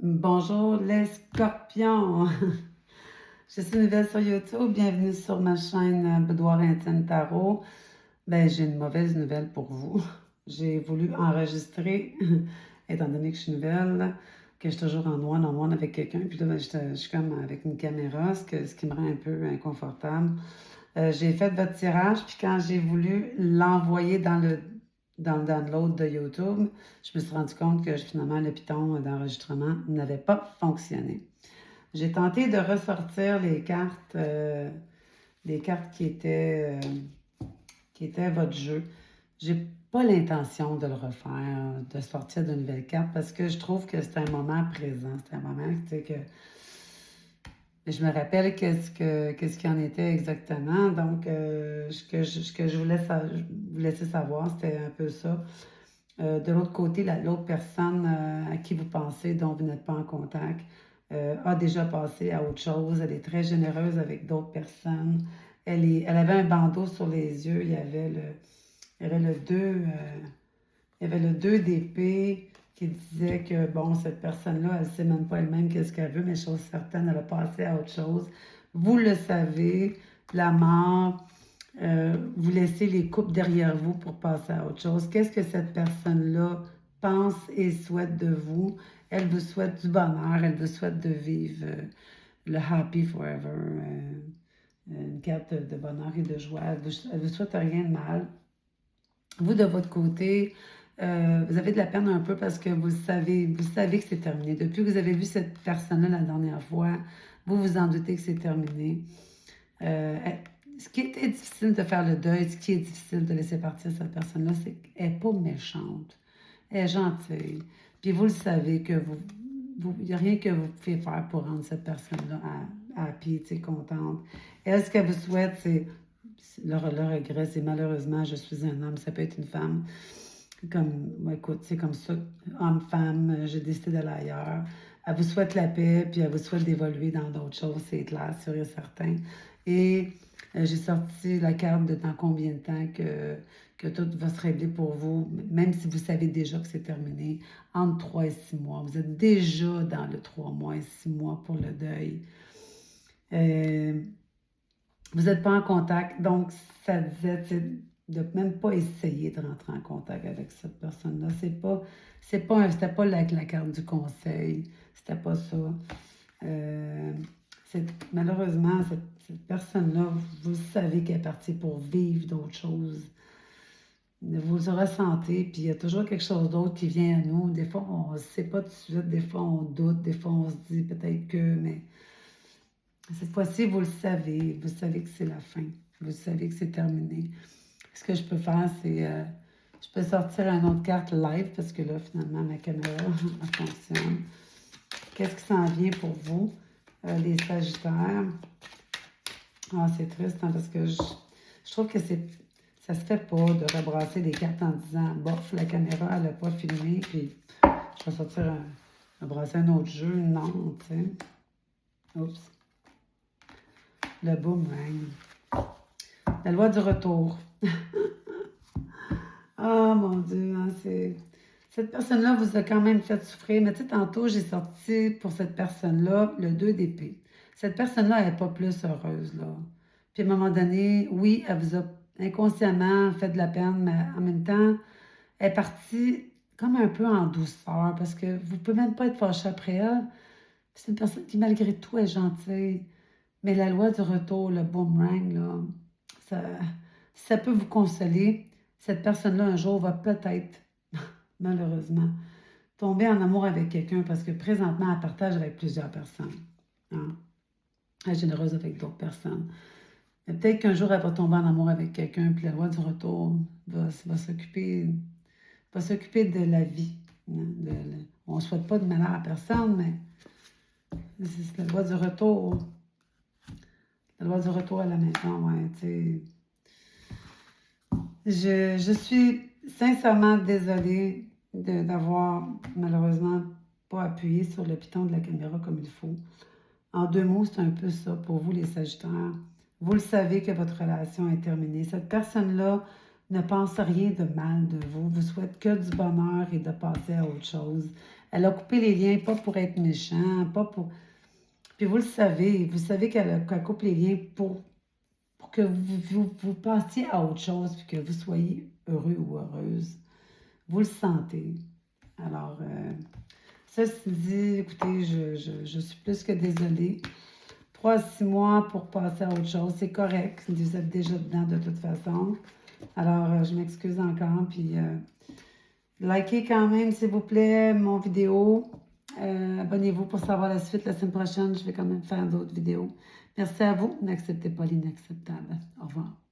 Bonjour les scorpions! Je suis nouvelle sur YouTube, bienvenue sur ma chaîne Boudoir Intime Tarot. J'ai une mauvaise nouvelle pour vous. J'ai voulu enregistrer, étant donné que je suis nouvelle, que je suis toujours en one avec quelqu'un, puis là, je suis comme avec une caméra, ce qui me rend un peu inconfortable. J'ai fait votre tirage, puis quand j'ai voulu l'envoyer dans le download de YouTube, je me suis rendu compte que finalement le piton d'enregistrement n'avait pas fonctionné. J'ai tenté de ressortir les cartes qui étaient votre jeu. J'ai pas l'intention de le refaire, de sortir de nouvelles cartes, parce que je trouve que c'est un moment présent. C'est un moment, tu sais, que je me rappelle qu'est-ce qu'il en était exactement. Donc, ce que je voulais vous laisser savoir, c'était un peu ça. De l'autre côté, l'autre personne à qui vous pensez, dont vous n'êtes pas en contact, a déjà passé à autre chose. Elle est très généreuse avec d'autres personnes. Elle avait un bandeau sur les yeux. Il y avait le 2, il y avait le 2 d'épée qui disait que, bon, cette personne-là, elle ne sait même pas elle-même qu'est-ce qu'elle veut, mais chose certaine, elle a passé à autre chose. Vous le savez, la mort, vous laissez les coupes derrière vous pour passer à autre chose. Qu'est-ce que cette personne-là pense et souhaite de vous? Elle vous souhaite du bonheur, elle vous souhaite de vivre le happy forever, une carte de bonheur et de joie. Elle vous souhaite rien de mal. Vous, de votre côté, vous avez de la peine un peu parce que vous savez que c'est terminé. Depuis que vous avez vu cette personne-là la dernière fois, vous vous en doutez que c'est terminé. Ce qui était difficile de faire le deuil, ce qui est difficile de laisser partir cette personne-là, c'est qu'elle n'est pas méchante. Elle est gentille. Puis vous le savez que il n'y a rien que vous pouvez faire pour rendre cette personne-là à pied, contente. Elle, ce qu'elle vous souhaite, c'est le regret, c'est malheureusement, je suis un homme, ça peut être une femme. Comme, écoute, c'est comme ça, homme-femme, j'ai décidé d'aller ailleurs. Elle vous souhaite la paix, puis elle vous souhaite d'évoluer dans d'autres choses, c'est clair, sûr et certain. Et j'ai sorti la carte de dans combien de temps que tout va se régler pour vous, même si vous savez déjà que c'est terminé, entre 3 et 6 mois. Vous êtes déjà dans le 3 mois et 6 mois pour le deuil. Vous n'êtes pas en contact, donc ça disait de même pas essayer de rentrer en contact avec cette personne-là. C'était pas la carte du conseil, c'était pas ça. Malheureusement, cette personne-là, vous savez qu'elle est partie pour vivre d'autres choses. Vous le ressentez, puis il y a toujours quelque chose d'autre qui vient à nous. Des fois, on ne sait pas tout de suite, des fois, on doute, des fois, on se dit peut-être que, mais cette fois-ci, vous savez que c'est la fin, vous savez que c'est terminé. Ce que je peux faire, c'est, je peux sortir une autre carte live, parce que là, finalement, ma caméra fonctionne. Qu'est-ce qui s'en vient pour vous, les Sagittaires? Ah, c'est triste, hein, parce que je trouve que ça se fait pas de rebrasser les cartes en disant, bof, la caméra, elle n'a pas filmé, puis je vais sortir brasser un autre jeu. Non, tu sais. Oups. Le boomerang. La loi du retour. Ah, mon Dieu, hein, cette personne-là vous a quand même fait souffrir. Mais tu sais, tantôt, j'ai sorti pour cette personne-là le 2 d'épée. Cette personne-là, elle n'est pas plus heureuse, là. Puis à un moment donné, oui, elle vous a inconsciemment fait de la peine, mais en même temps, elle est partie comme un peu en douceur, parce que vous ne pouvez même pas être fâché après elle. C'est une personne qui, malgré tout, est gentille. Mais la loi du retour, le boomerang, là, ça, ça peut vous consoler. Cette personne-là, un jour, va peut-être, malheureusement, tomber en amour avec quelqu'un parce que présentement, elle partage avec plusieurs personnes. Hein? Elle est généreuse avec d'autres personnes. Peut-être qu'un jour, elle va tomber en amour avec quelqu'un, puis la loi du retour va s'occuper de la vie. Hein? On ne souhaite pas de malheur à personne, mais c'est la loi du retour. La loi du retour à la maison, ouais, tu sais. Je suis sincèrement désolée d'avoir malheureusement pas appuyé sur le piton de la caméra comme il faut. En 2 mots, c'est un peu ça pour vous, les Sagittaires. Vous le savez que votre relation est terminée. Cette personne-là ne pense rien de mal de vous. Vous souhaite que du bonheur et de passer à autre chose. Elle a coupé les liens, pas pour être méchant, pas pour... Puis vous savez qu'elle coupe les liens pour que vous passiez à autre chose, puis que vous soyez heureux ou heureuse. Vous le sentez. Alors, ceci dit, écoutez, je suis plus que désolée. 3 à 6 mois pour passer à autre chose, c'est correct. Vous êtes déjà dedans de toute façon. Alors, je m'excuse encore, puis likez quand même, s'il vous plaît, mon vidéo. Abonnez-vous pour savoir la suite. La semaine prochaine, je vais quand même faire d'autres vidéos. Merci à vous. N'acceptez pas l'inacceptable. Au revoir.